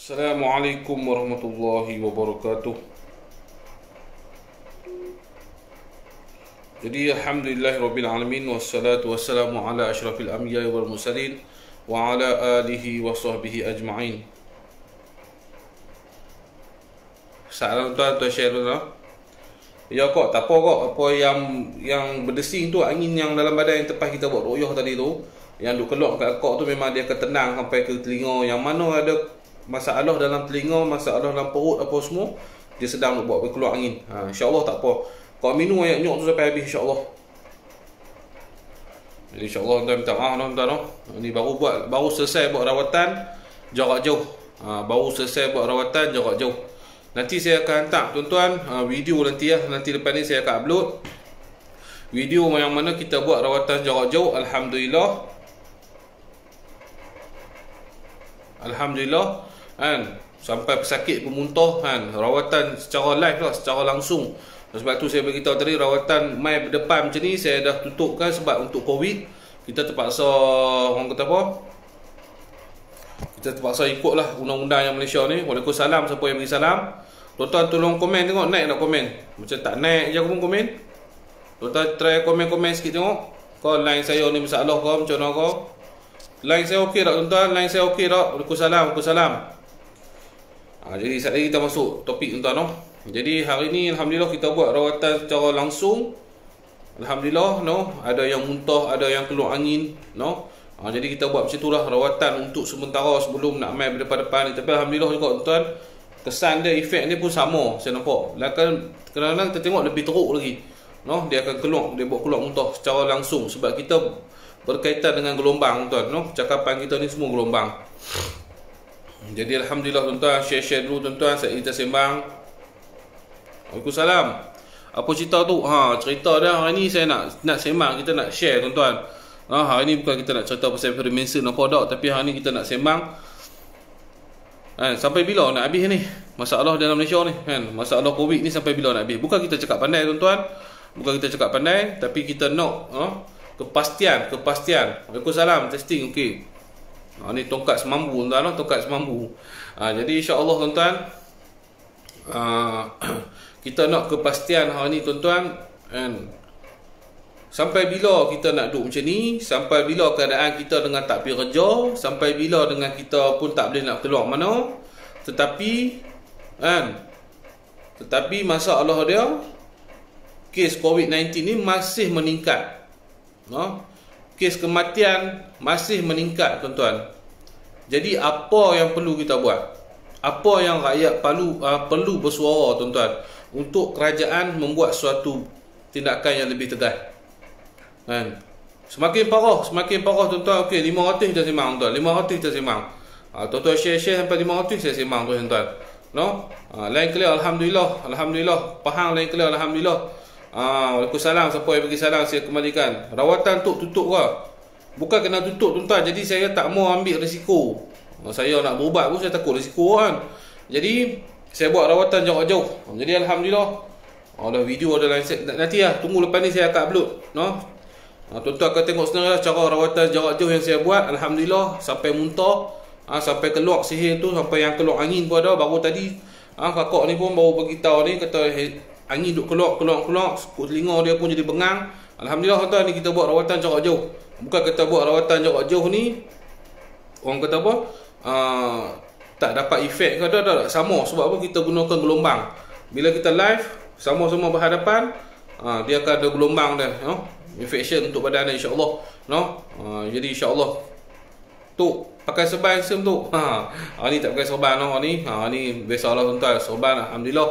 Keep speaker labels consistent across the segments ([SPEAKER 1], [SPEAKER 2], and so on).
[SPEAKER 1] Assalamualaikum warahmatullahi wabarakatuh. Jadi alhamdulillahirabbil alamin wassalatu wassalamu ala asyrafil anbiya'i wal mursalin wa ala alihi wa sahbihi ajma'in. Salam tuan share dulu. Ya kok tak apa kok, apa yang berdesing tu angin yang dalam badan yang tepas kita buat ruqyah tadi tu, yang duk keluar kat kok tu memang dia akan tenang sampai ke telinga. Yang mana ada masalah dalam telinga, masalah dalam perut apa semua, dia sedang nak buat keluar angin. InsyaAllah tak apa. Kau minum air nyok tu sampai habis insyaAllah. Jadi insyaAllah tuan minta maaf tuan. Ni baru selesai buat rawatan jarak jauh. Baru selesai buat rawatan jarak jauh. Nanti saya akan hantar tuan-tuan video nanti ya. Nanti lepas ni saya akan upload video yang mana kita buat rawatan jarak jauh. Alhamdulillah kan, sampai pesakit pemuntah kan, rawatan secara live lah, secara langsung. Sebab tu saya beritahu tadi, rawatan mai depan macam ni saya dah tutupkan sebab untuk Covid. Kita terpaksa, orang kata apa, kita terpaksa ikutlah undang-undang yang Malaysia ni. Waalaikumsalam siapa yang bagi salam. Tuan-tuan tolong komen tengok, naik tak komen. Macam tak naik je pun komen. Tuan-tuan try komen-komen sikit tengok. Kau line saya ni masalah kau macam mana kau. Line saya okey tak tuan-tuan? Line saya okey tak? Waalaikumsalam. Jadi saat lagi kita masuk topik tuan-tuan. Jadi hari ni alhamdulillah kita buat rawatan secara langsung. Alhamdulillah ada yang muntah, ada yang keluar angin jadi kita buat macam itulah rawatan untuk sementara sebelum nak mai depan-depan ni. Tapi alhamdulillah juga tuan-tuan, kesan dia, efek dia pun sama saya nampak. Kadang-kadang kita tengok lebih teruk lagi. Dia akan keluar, dia buat keluar muntah secara langsung sebab kita berkaitan dengan gelombang tuan. Cakapan kita ni semua gelombang. Jadi alhamdulillah tuan-tuan, share dulu tuan-tuan, kita sembang. Waalaikumsalam. Apa cerita tu? Cerita dia hari ni saya nak sembang, kita nak share tuan-tuan. Hari ni bukan kita nak cerita pasal Perry Mason apa tak, tapi hari ni kita nak sembang sampai bila nak habis ni masalah dalam Malaysia ni kan, masalah Covid ni sampai bila nak habis. Bukan kita cakap pandai tuan-tuan, bukan kita cakap pandai, tapi kita nak kepastian. Waalaikumsalam, testing okey. Ni tongkat semambu tuan-tuan, tongkat semambu. Jadi insya-Allah tuan-tuan, kita nak kepastian hari ni tuan-tuan, sampai bila kita nak duduk macam ni, sampai bila keadaan kita dengan tak pergi kerja, sampai bila dengan kita pun tak boleh nak keluar mana. Tetapi masalah dia, kes COVID-19 ni masih meningkat. Kes kematian masih meningkat tuan-tuan. Jadi apa yang perlu kita buat? Apa yang rakyat perlu bersuara tuan-tuan, untuk kerajaan membuat suatu tindakan yang lebih tegas. Semakin parah tuan-tuan. Okey, 500 kita sembang tuan, 500 kita sembang. Tuan-tuan share sampai 500 saya sembang tuan-tuan. Line clear alhamdulillah. Pahang line clear alhamdulillah. Waalaikumsalam siapa yang bagi salam, saya kembalikan. Rawatan tu tutup ke? Bukan kena tutup tuan-tuan. Jadi saya tak mau ambil risiko. Saya nak berubat pun saya takut risiko kan. Jadi saya buat rawatan jarak jauh. Jadi alhamdulillah, ada video, ada line. Nanti tunggu lepas ni saya akan upload. Tuan-tuan akan tengok sebenarnya cara rawatan jarak jauh yang saya buat. Alhamdulillah, sampai muntah, sampai keluar sihir tu, sampai yang keluar angin pun ada. Baru tadi kakak ni pun baru beritahu ni, kata angin duk keluar, telinga dia pun jadi bengang. Alhamdulillah tuan-tuan, ni kita buat rawatan jarak jauh. Bukan kita buat rawatan jarak jauh ni orang kata apa, tak dapat efek ke, tak sama. Sebab apa? Kita gunakan gelombang. Bila kita live sama-sama berhadapan, dia akan ada gelombang dia, infection untuk badan dia insya-Allah. Jadi insya-Allah tu pakai serban sem tu. Ni tak pakai serban ni. Ni biasalah tuan-tuan, serban alhamdulillah.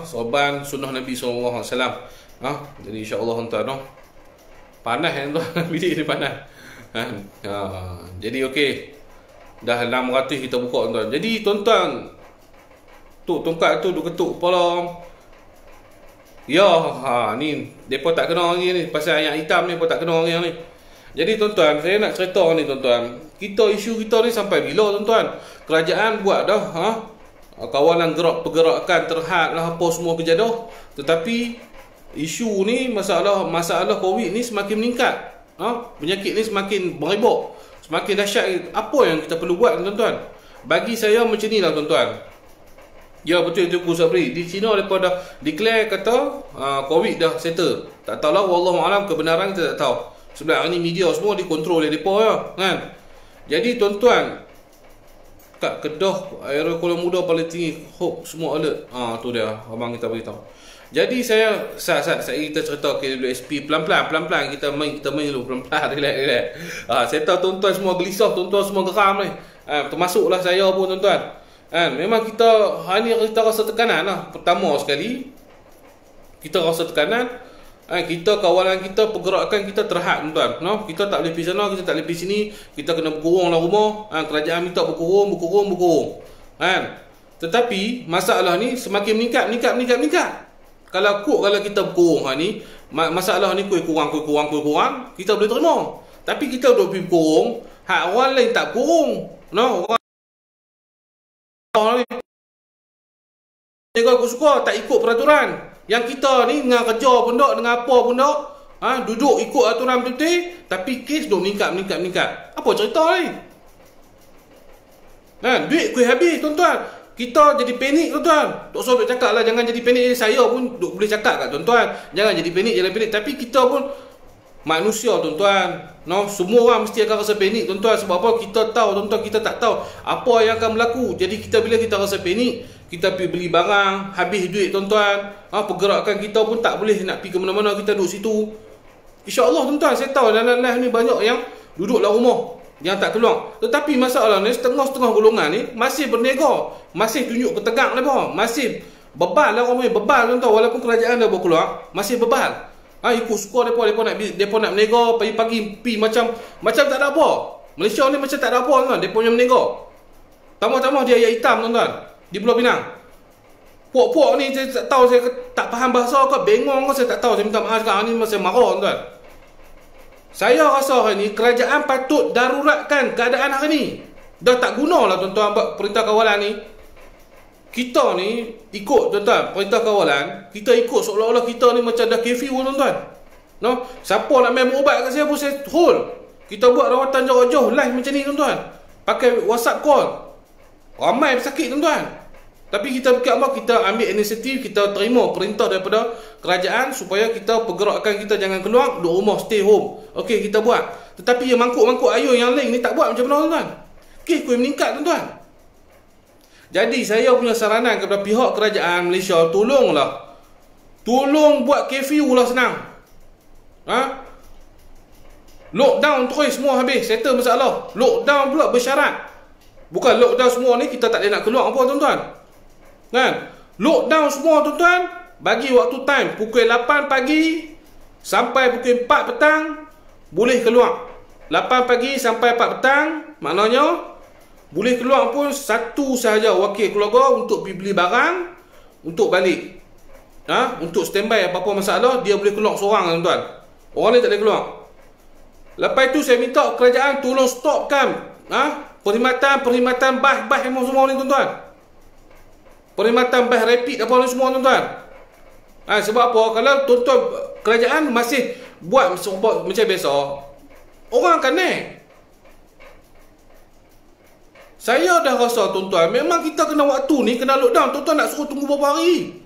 [SPEAKER 1] Serban sunnah Nabi sallallahu alaihi wasallam. Jadi insya-Allah tuan-tuan, panas tuan, bilik ni panas. Jadi okey. Dah 600 kita buka tuan-tuan. Jadi tuan-tuan, tu tongkat tu duk ketuk kepala. Ya, ni depa tak kena orang ni, pasal yang hitam ni depa tak kena orang ni. Jadi tuan-tuan, saya nak cerita ni tuan-tuan. Isu kita ni sampai bila tuan-tuan? Kerajaan buat dah kawalan pergerakan terhad lah apa semua kerja dah. Tetapi isu ni, masalah Covid ni semakin meningkat. Penyakit ni semakin berebak, semakin dahsyat. Apa yang kita perlu buat tuan-tuan? bagi saya macam ni lah tuan-tuan. Ya betul itu Sabri. Di China mereka dah declare kata COVID dah settle. Tak tahulah, wallahualam kebenaran kita tak tahu. Sebab hari ni media semua dikontrol oleh mereka ya, kan. Jadi tuan-tuan, kat Kedah, area Kuala Muda paling tinggi, hope semua alert. Tu dia abang kita beritahu. Jadi saya kita cerita KWSP pelan-pelan kita main dulu pelan-pelan, relax. Saya tahu tuan-tuan semua gelisah, tuan-tuan semua geram ni. Termasuklah saya pun tuan-tuan. Memang kita hari ni kita rasa tekanan lah. Pertama sekali kita rasa tekanan. Kita kawalan kita, pergerakan kita terhad tuan-tuan. Kita tak boleh pergi sana, kita tak boleh pergi sini. Kita kena berkurung lah rumah. Kerajaan minta berkurung. Tetapi masalah ni semakin meningkat. Kalau kita berkurung hari ni, masalah ni kurang, kita boleh terima. Tapi kita duduk pergi berkurung, hak orang lain tak berkurung. Orang aku suka tak ikut peraturan. Yang kita ni dengan kerja pun tak, dengan apa pun tak, duduk ikut aturan betul-betul, tapi kes duk meningkat. Apa cerita ni? Duit kuih habis tuan-tuan. Kita jadi panik tuan-tuan. Tok Sol duk cakap lah jangan jadi panik. Saya pun duk boleh cakap kat tuan-tuan, jangan jadi panik. Tapi kita pun manusia tuan-tuan. Semua orang mesti akan rasa panik tuan-tuan. Sebab apa? Kita tahu tuan-tuan, kita tak tahu apa yang akan berlaku. Jadi bila kita rasa panik, kita pergi beli barang, habis duit tuan-tuan. Pergerakan kita pun tak boleh nak pergi ke mana-mana, kita duduk situ. InsyaAllah tuan-tuan, saya tahu dalam live ni banyak yang duduk dalam rumah, yang tak keluar. Tetapi masalah ni, setengah-setengah golongan ni masih berniaga, masih tunjuk ketegang mereka, masih bebal lah orang, bebal tuan-tuan. Walaupun kerajaan dah berkeluar, masih bebal. Ikut suka mereka nak berniaga pagi-pagi pi macam tak ada apa. Malaysia ni macam tak ada apa tuan, mereka punya berniaga. Tambah-tambah dia ayat hitam tuan-tuan di Pulau Pinang. Puak-puak ni saya tak tahu, saya tak faham bahasa ke, bengong ke, saya tak tahu. Saya minta maaf sekarang ni, saya marah tuan-tuan. Saya rasa hari ni kerajaan patut daruratkan keadaan hari ni. Dah tak guna lah tuan-tuan perintah kawalan ni. Kita ni ikut tuan-tuan perintah kawalan, kita ikut seolah-olah kita ni macam dah curfew tuan-tuan. Siapa nak main berubat kat saya pun saya hold. Kita buat rawatan jarak jauh live macam ni tuan-tuan, pakai WhatsApp call. Ramai sakit tuan-tuan. Tapi kita fikir apa, kita ambil inisiatif, kita terima perintah daripada kerajaan supaya kita pergerakan kita jangan keluar, duduk rumah, stay home. Okey, kita buat. Tetapi yang mangkuk-mangkuk ayun yang lain ni tak buat macam mana tuan-tuan. Kes kuih meningkat tuan-tuan. Jadi saya punya saranan kepada pihak kerajaan Malaysia, tolonglah. Tolong buat curfew lah senang. Lockdown terus semua habis, settle masalah. Lockdown pula bersyarat. Bukan lockdown semua ni kita tak boleh nak keluar apa tuan-tuan. Lockdown semua tuan-tuan, bagi waktu time pukul 8 pagi sampai pukul 4 petang boleh keluar. 8 pagi sampai 4 petang, maknanya boleh keluar pun satu sahaja wakil keluarga untuk pergi beli barang, untuk balik. Untuk standby apa-apa masalah, dia boleh keluar seorang tuan-tuan. Orang lain tak boleh keluar. Lepas itu saya minta kerajaan tolong stopkan perkhidmatan bas semua ni tuan-tuan. Perkhidmatan bas rapid apa ni semua tuan-tuan. Sebab apa? Kalau tuan-tuan kerajaan masih buat macam biasa, orang akan naik. Saya dah rasa tuan-tuan, memang kita kena waktu ni, kena lockdown. Tuan-tuan nak suruh tunggu berapa hari?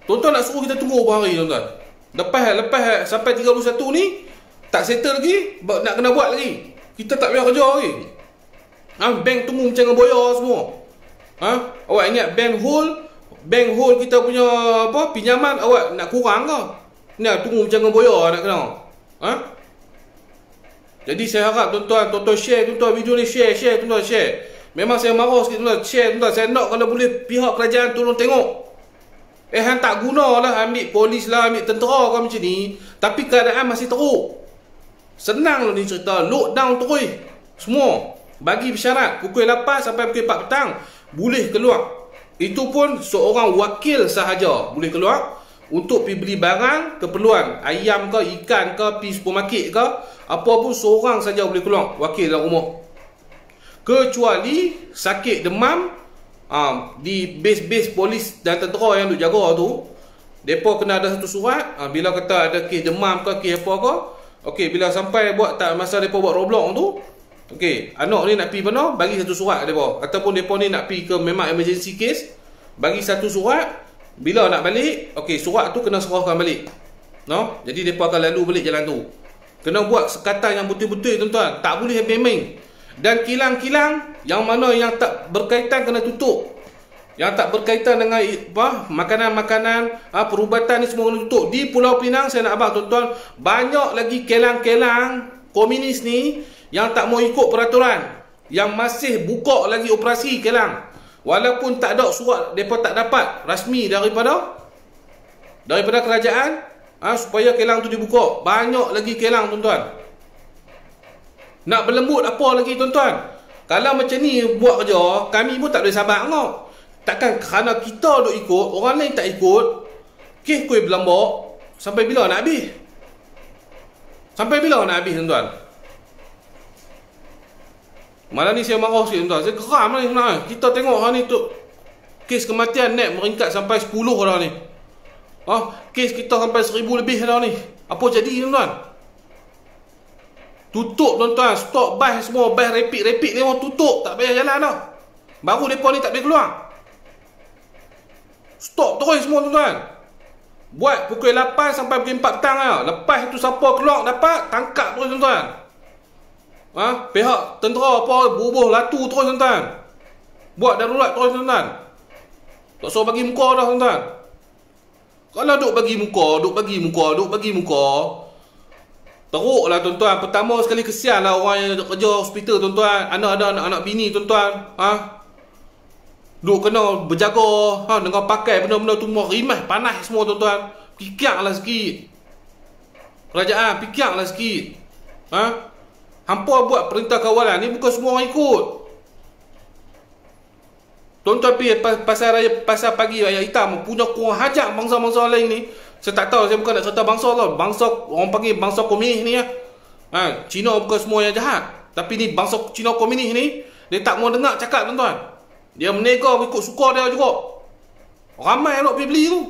[SPEAKER 1] Tuan-tuan nak suruh kita tunggu berapa hari tuan-tuan? Lepas sampai 31 ni tak settle lagi, nak kena buat lagi. Kita tak payah kerja lagi. Bank tunggu macam boya semua. Awak ingat bank hold kita punya pinjaman awak nak kurang ke? Ni tunggu macam boya nak kena. Jadi saya harap tuan-tuan share tuan-tuan video ni, share tuan-tuan, share. Memang saya marah sikit tuan-tuan, share tuan-tuan. Saya nak kalau boleh pihak kerajaan tolong tengok. Hang tak guna lah ambil polis lah, ambil tentera ke macam ni, tapi keadaan masih teruk. Senang lah ni cerita, lockdown terus. Semua bagi bersyarat pukul 8 sampai pukul 4 petang boleh keluar. Itu pun seorang wakil sahaja boleh keluar untuk pergi beli barang keperluan, ayam ke, ikan ke, pergi supermarket ke, apa pun seorang saja boleh keluar, wakil dalam rumah. Kecuali sakit demam, di base polis dan tentera yang duk jaga tu, mereka kena ada satu surat, bila kata ada kes demam ke, kes apa ke, okey, bila sampai buat tak masa mereka buat roadblock tu, Okey, anak ni nak pergi mana, bagi satu surat depa. Ataupun depa ni nak pergi ke memang emergency case, bagi satu surat. Bila nak balik, okey, surat tu kena serahkan balik. No? Jadi depa akan lalu balik jalan tu. Kena buat sekatan yang betul-betul tuan-tuan. Tak boleh main-main. Dan kilang-kilang yang mana yang tak berkaitan kena tutup. Yang tak berkaitan dengan makanan-makanan, perubatan ni semua kena tutup. Di Pulau Pinang saya nak abang tuan-tuan, banyak lagi kelang-kelang komunis ni yang tak mau ikut peraturan, yang masih buka lagi operasi kelang. Walaupun tak ada surat, mereka tak dapat rasmi daripada kerajaan supaya kelang tu dibuka. Banyak lagi kelang tuan-tuan. Nak berlembut apa lagi tuan-tuan? Kalau macam ni buat kerja, kami pun tak boleh sabar tengok. Takkan kerana kita duk ikut, orang lain tak ikut, kes kuih berlambak, sampai bila nak habis? Sampai bila nak habis tuan-tuan? Malam ni saya marah sikit tuan-tuan. Saya geram ni sebenarnya. Kita tengok hari ni tu kes kematian naik meringkat sampai 10 dah ni. Kes kita sampai 1000 lebih dah ni. Apa jadi tuan-tuan? Tutup tuan-tuan. Stop bas semua. Bas rapid ni orang tutup. Tak payah jalan dah. Baru mereka ni tak boleh keluar. Stop terus semua tuan-tuan. Buat pukul 8 sampai pukul 4 petang lah. Lepas tu siapa keluar dapat, tangkap terus tuan-tuan. Pihak tentera apa bubuh latu terus tuan-tuan. Buat darurat terus tuan-tuan. Tak suruh bagi muka dah tuan-tuan. Kalau duk bagi muka, teruklah tuan-tuan. Pertama sekali kesian lah orang yang kerja hospital tuan-tuan. Ada anak-anak bini tuan-tuan. Duk kena berjaga dengan pakai benda-benda tu rimah panas semua tuan-tuan. Fikirlah sikit. Kerajaan fikirlah sikit. Hampa buat perintah kawalan ni bukan semua orang ikut. Tuan-tuan pergi pasar pagi Raya Hitam punya kurang hajat bangsa-bangsa lain ni. Saya tak tahu, saya bukan nak cerita bangsa tau. Bangsa orang panggil bangsa komunis ni Cina bukan semua yang jahat. Tapi ni bangsa Cina komunis ni, dia tak mau dengar cakap tuan-tuan. Dia menega ikut suka dia juga. Ramai nak pergi beli tu.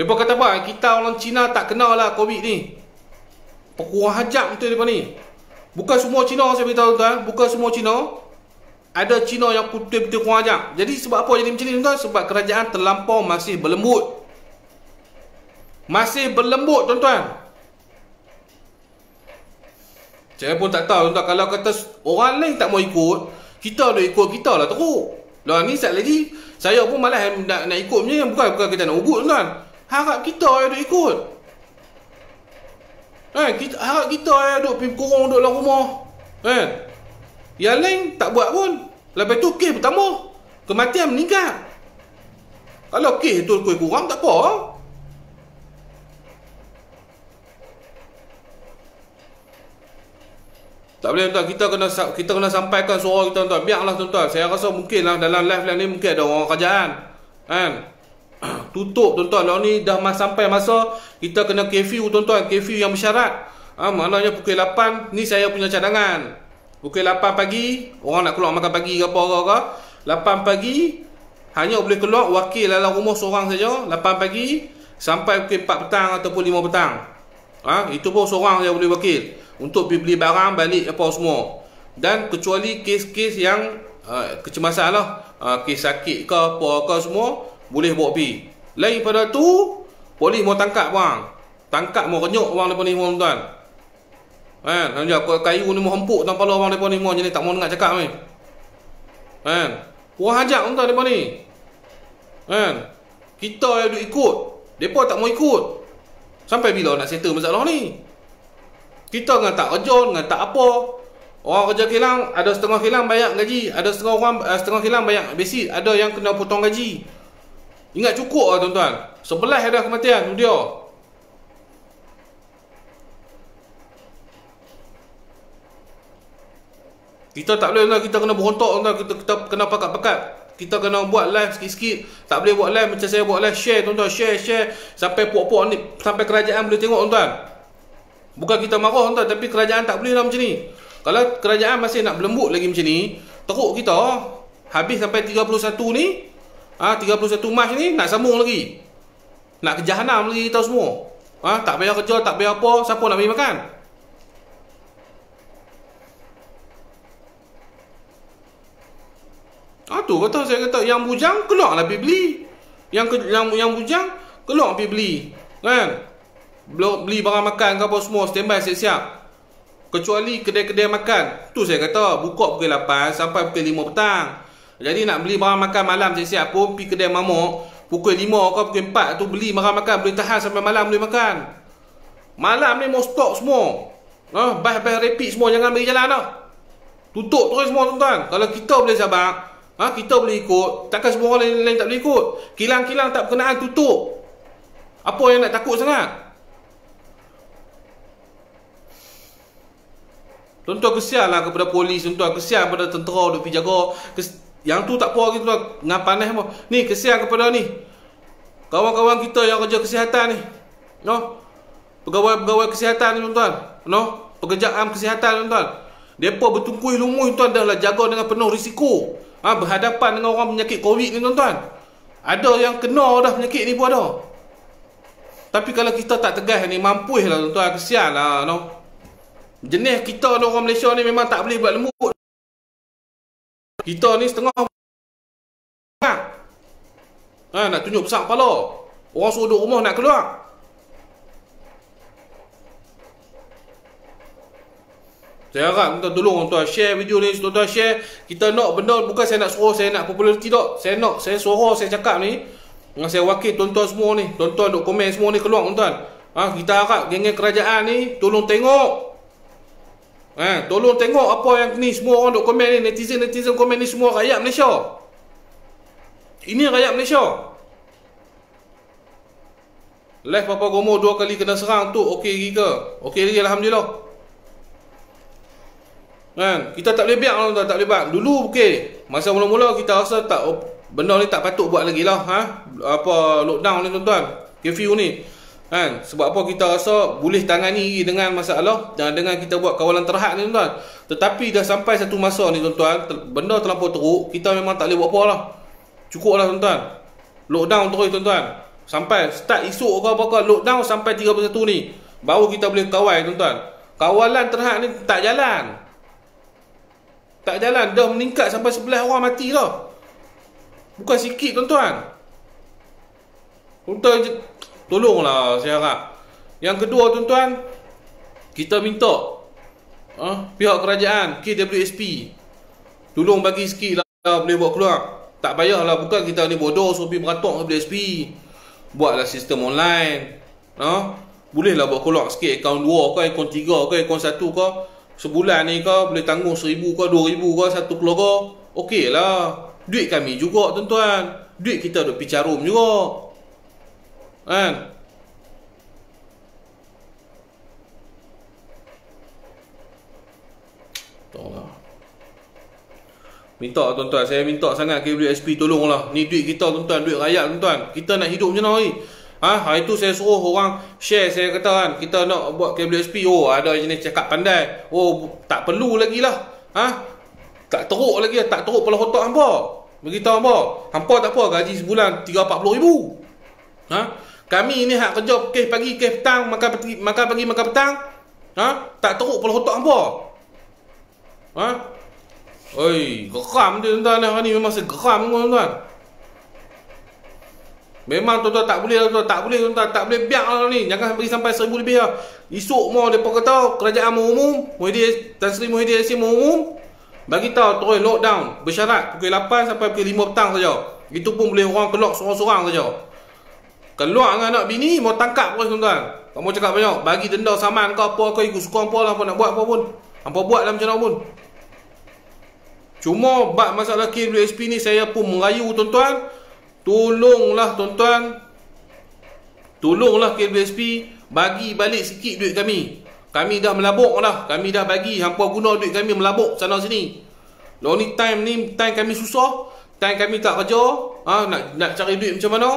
[SPEAKER 1] Dia pun kata apa? Kita orang Cina tak kenal lah Covid ni. Kurang hajat betul mereka ni. Bukan semua Cina saya beritahu tuan. Bukan semua Cina. Ada Cina yang betul-betul kurang ajar. Jadi sebab apa jadi macam ni tuan? Sebab kerajaan terlampau masih berlembut. Masih berlembut tuan-tuan. Saya pun tak tahu tuan-tuan. Kalau kata orang lain tak mau ikut, kita dah ikut, kita lah teruk. Lah ni sekali lagi, saya pun malas nak ikut punya. Bukan kita nak ugut tuan. Harap kita yang duk ikut. Harap kita yang duk pergi kurung duk dalam rumah. Yang lain tak buat pun. Lepas tu kes bertambah, kematian meningkat. Kalau kes tu kurang tak apa. Tak boleh tuan, kita kena sampaikan suara kita tuan. Biarlah tuan-tuan. Saya rasa mungkinlah dalam live ni mungkin ada orang kerajaan. Tutup tuan-tuan. Lah ni dah sampai masa kita kena curfew tuan-tuan, curfew yang bersyarat. Maknanya pukul 8 ni saya punya cadangan. Pukul 8 pagi orang nak keluar makan pagi ke apa-apa. 8 pagi hanya boleh keluar wakil dalam rumah seorang saja. 8 pagi sampai pukul 4 petang ataupun 5 petang. Itu pun seorang yang boleh wakil untuk pergi beli barang balik apa semua. Dan kecuali kes-kes yang kecemasan lah, kes sakit ke apa ke semua boleh bawa pergi. Lain pada tu polis mau tangkap orang. Tangkap mau renyuk orang depan ni tuan-tuan. Kayu ni mau hempuk tanpa kepala orang depan ni jadi tak mau dengar cakap ni. Kurang hajak tuan-tuan depan ni. Kita yang duk ikut, depa tak mau ikut. Sampai bila nak settle masalah ni? Kita dengan tak kerja, dengan tak apa. Orang kerja kilang, ada setengah kilang bayar gaji, ada setengah kilang bayar basic, ada yang kena potong gaji. Ingat cukup lah tuan-tuan. Sebelah ada kematian dia. Kita tak boleh lah, kita kena berontak tuan-tuan, kita kena pakat-pakat. Kita kena buat live sikit-sikit. Tak boleh buat live macam saya buat live, share tuan-tuan, share sampai puak-puak ni, sampai kerajaan boleh tengok tuan-tuan. Bukan kita marah tuan, tapi kerajaan tak boleh lah macam ni. Kalau kerajaan masih nak berlembut lagi macam ni, teruk kita. Habis sampai 31 ni, 31 Mac ni nak sambung lagi. Nak ke jahanam lagi kita semua. Tak payah kerja, tak payah apa, siapa nak bagi makan? Tu kata saya kata yang bujang keluarlah pergi beli. Yang bujang keluar pergi beli. Kan? Beli barang makan ke apa semua standby siap-siap. Kecuali kedai-kedai makan. Tu saya kata buka pukul 8 sampai pukul 5 petang. Jadi nak beli barang makan malam siap-siap pun pergi kedai mamak pukul 5 ke pukul 4 tu beli barang makan boleh tahan sampai malam boleh makan. Malam ni mau stok semua. Bas-bas rapid semua jangan bagi jalan dah. Tutup terus semua tuan-tuan. Kalau kita boleh sabar, kita boleh ikut, takkan semua orang lain tak boleh ikut. Kilang-kilang tak berkenaan tutup. Apa yang nak takut sangat? Tuan-tuan kesianlah kepada polis, tuan-tuan kesian kepada tentera duk pergi jaga. Yang tu tak apa lagi tuan, dengan panas apa. Ni kesian kepada ni kawan-kawan kita yang kerja kesihatan ni. Pegawai kesihatan ni tuan-tuan. Pekerjaan kesihatan tuan-tuan. Depa bertungkuih lumuh tuan dah jaga dengan penuh risiko. Berhadapan dengan orang penyakit COVID ni tuan-tuan. Ada yang kena dah penyakit ni pun ada. Tapi kalau kita tak tegas ni, mampuih lah tuan-tuan, kesian lah jenis kita ni orang Malaysia ni memang tak boleh buat lembut. Kita ni setengah nak tunjuk besar kepala. Orang suruh duduk rumah nak keluar. Saya harap tuan tolong tuan share video ni, tuan share. Kita nak benda bukan saya nak suruh, saya nak populariti tak. Saya suruh, saya cakap ni dengan saya wakil tuan-tuan semua ni. Tuan-tuan duk komen semua ni keluar tuan. Kita harap geng-geng kerajaan ni tolong tengok. Tolong tengok apa yang ni semua orang duk komen ni, netizen komen ni semua rakyat Malaysia. Ini rakyat Malaysia. Live Papa Gomo 2 kali kena serang tu okey lagi ke? Okey lagi alhamdulillah. Kita tak boleh biar tak boleh biar. Dulu okey, masa mula-mula kita rasa tak benda ni tak patut buat lagi lah. Apa lockdown ni tuan-tuan, curfew ni. Sebab apa kita rasa boleh tangani dengan masalah dan dengan kita buat kawalan terhad ni tuan-tuan. Tetapi dah sampai satu masa ni tuan-tuan, benda terlampau teruk, kita memang tak boleh buat apa lah. Cukup lah tuan-tuan. Lockdown terus tuan-tuan. Sampai start esok ke apa-apa, lockdown sampai 31 ni baru kita boleh kawal tuan-tuan. Kawalan terhad ni tak jalan. Tak jalan, dah meningkat sampai 11 orang mati dah. Bukan sikit tuan-tuan. Tuan-tuan tolonglah saya harap. Yang kedua tuan-tuan, kita minta pihak kerajaan KWSP tolong bagi sikit lah boleh buat keluar. Tak payahlah, bukan kita ni bodoh suruh pergi beratok KWSP. Buatlah sistem online. Bolehlah buat keluar sikit akaun 2 ke, akaun 3 ke, akaun 1 ke. Sebulan ni kau boleh tanggung 1,000 ke 2,000 ke satu keluarga. Okey lah. Duit kami juga tuan-tuan. Duit kita duk pergi carum juga. Tolonglah. Minta tuan-tuan, saya minta sangat KWSP tolonglah. Ni duit kita tuan-tuan, duit rakyat tuan-tuan. Kita nak hidup macam mana ni? Hari tu saya suruh orang share, saya kata kita nak buat KWSP. Ada jenis cakap pandai. Tak perlu lagi lah. Tak teruk lagi, tak teruk pala otak hampa. Beritahu hampa. Hampa tak apa, gaji sebulan 30-40 ribu. Kami ni hak kerja kes pagi, kes petang, makan pagi, makan petang. Tak teruk pala otak hampa. Geram dia tuan-tuan ni, memang segeram tuan-tuan. Memang tuan-tuan tak boleh tuan-tuan, tak boleh biar lah ni. Jangan bagi sampai 1,000 lebih lah. Esok mau depa kata kerajaan mengumum, Tan Sri Muhyiddin Yassin mengumum, bagi tahu terus lockdown bersyarat pukul 8 sampai pukul 5 petang saja. Itu pun boleh orang keluar seorang-seorang saja. Keluar dengan anak bini mau tangkap terus tuan-tuan. Kamu cakap banyak, bagi denda saman ke apa ke, ikut suka apa lah, apa nak buat apa pun. Hampa buatlah macam mana pun. Cuma bab masalah KWSP ni saya pun merayu tuan-tuan. Tolonglah tuan-tuan, tolonglah KWSP bagi balik sikit duit kami. Kami dah melabuk dah, kami dah bagi, hampa guna duit kami melabuk sana sini. Ni time kami susah, time kami tak kerja, nak cari duit macam mana?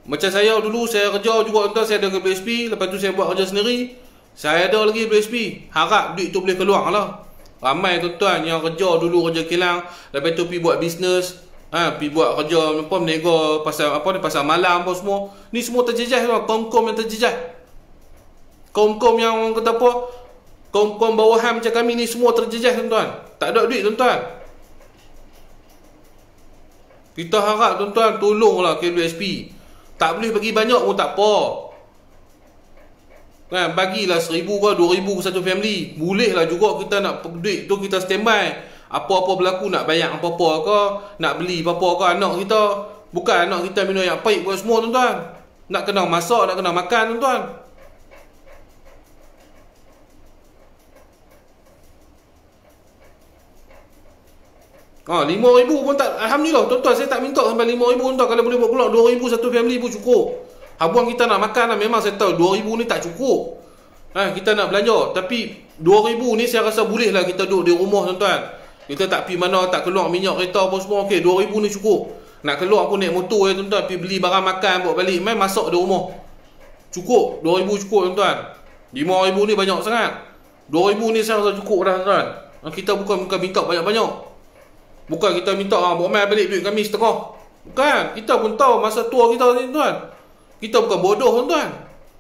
[SPEAKER 1] Macam saya dulu, saya kerja juga tuan, saya ada KWSP, lepas tu saya buat kerja sendiri, saya ada lagi KWSP. Harap duit tu boleh keluar lah. Ramai tuan-tuan yang kerja dulu kerja kilang, lepas tu pergi buat bisnes, pergi buat kerja apa, menega pasal apa ni, pasal malam apa semua. Ni semua terjejas tuan, kaum-kaum yang terjejas. Kaum-kaum yang orang kata apa, kaum-kaum bawahan macam kami ni semua terjejas tuan-tuan. Tak ada duit tuan-tuan. Kita harap tuan-tuan tolonglah KWSP. Tak boleh bagi banyak pun tak apa. Kan, bagilah 1,000 ke 2,000 satu family. Bolehlah juga kita nak duit tu kita standby. Apa-apa berlaku nak bayar apa-apa ke, nak beli apa-apa ke anak kita. Bukan anak kita minum yang pahit buat semua tuan-tuan. Nak kena masak, nak kena makan tuan-tuan. RM5,000 pun tak. Alhamdulillah tuan-tuan, saya tak minta sampai RM5,000 tuan-tuan. Kalau boleh buat keluar RM2,000 satu family pun cukup. Habuang kita nak makan lah. Memang saya tahu RM2,000 ni tak cukup. Kita nak belanja. Tapi RM2,000 ni saya rasa boleh lah kita duduk di rumah tuan-tuan. Kita tak pergi mana, tak keluar minyak kereta apa semua. Okey, RM2,000 ni cukup. Nak keluar pun naik motor tuan-tuan, pergi beli barang makan, bawa balik, main masak di rumah. Cukup, RM2,000 cukup tuan-tuan. RM5,000 ni banyak sangat. RM2,000 ni saya rasa cukup dah tuan-tuan. Kita bukan minta banyak-banyak. Bukan kita minta bawa main balik duit kami setengah. Bukan, kita pun tahu masa tua kita ni tuan. Kita bukan bodoh tuan.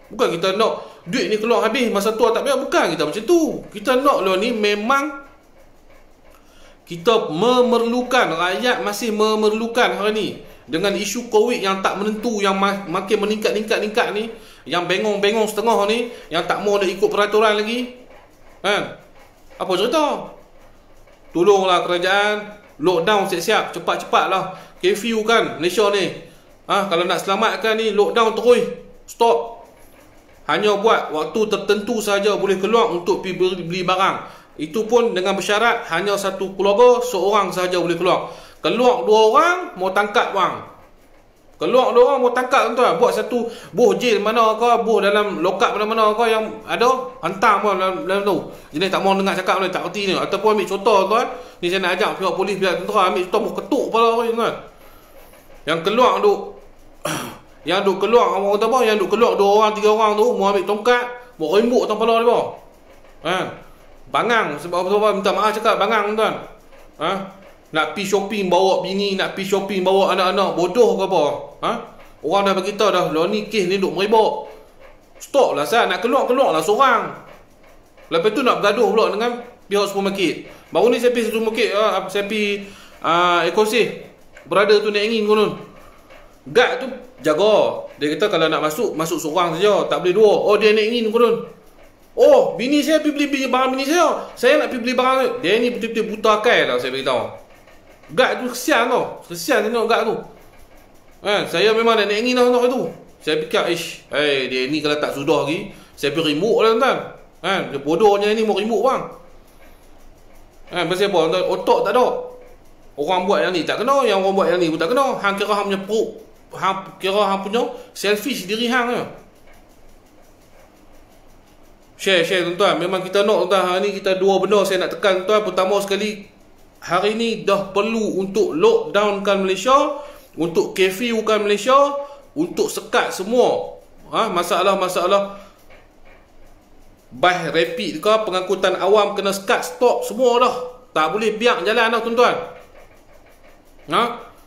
[SPEAKER 1] Bukan kita nak duit ni keluar habis masa tua tak payah. Bukan kita macam tu. Kita nak lo ni memang kita memerlukan, rakyat masih memerlukan hari ni. Dengan isu COVID yang tak menentu, yang makin meningkat ni, yang bengong-bengong setengah ni, yang tak mau nak ikut peraturan lagi. Kan? Apa cerita? Tolonglah kerajaan lockdown siap-siap, cepat-cepat lah. Curfew kan Malaysia ni. Kalau nak selamatkan ni, lockdown terus. Stop. Hanya buat waktu tertentu saja boleh keluar untuk pergi beli barang. Itu pun dengan bersyarat hanya satu keluarga, seorang saja boleh keluar. Keluar 2 orang, mau tangkap bang. Keluar 2 orang, mau tangkap tuan. Buat satu buh jail mana ke, buh dalam lokap mana-mana ke yang ada, hantar pun dalam tu. Jenis tak mau dengar cakap ni, tak kerti ni. Ataupun ambil contoh tuan. Ni saya nak ajak pihak polis, pihak tentera ambil contoh, mau ketuk kepala tuan. Yang keluar duk yang duk keluar orang kata apa, yang duk keluar 2 orang 3 orang tu mau ambil tongkat, mau rembuk atas kepala dia. Bangang sebab apa minta maaf cakap bangang tuan. Nak pi shopping bawa bini, nak pi shopping bawa anak-anak, bodoh ke apa? Orang dah beritahu dah, lo ni kes ni duk merebak. Stop lah sah, nak keluar lah seorang. Lepas tu nak bergaduh pula dengan pihak supermarket. Baru ni saya pergi supermarket, saya pergi Ekosih. Berada tu nak ingin konon. Guard tu jaga. Dia kata kalau nak masuk seorang saja, tak boleh 2. Oh, dia nak ingin konon. Oh, bini saya pergi beli barang bini saya. Saya nak pergi beli barang. Dia ni betul-betul buta akal lah saya beritahu. Guard tu kesian tau. Kesian tengok guard tu. Saya memang nak ingin lah tu. Saya fikir, dia ni kalau tak sudah lagi, saya pergi remuk lah tuan. Dia bodohnya ni mau remuk bang. Pasal apa tuan? Otak tak ada. Orang buat yang ni tak kena, yang orang buat yang ni pun tak kena. Hang kira hang punya kira hang punya selfish diri hang je. Share tuan-tuan. Memang kita nak tuan, hari ni kita 2 benda saya nak tekan tuan. Pertama sekali, hari ni dah perlu untuk lockdownkan Malaysia, untuk curfewkan Malaysia, untuk sekat semua masalah-masalah bas rapid ke, pengangkutan awam kena sekat, stop semua dah. Tak boleh biar jalan dah tuan-tuan.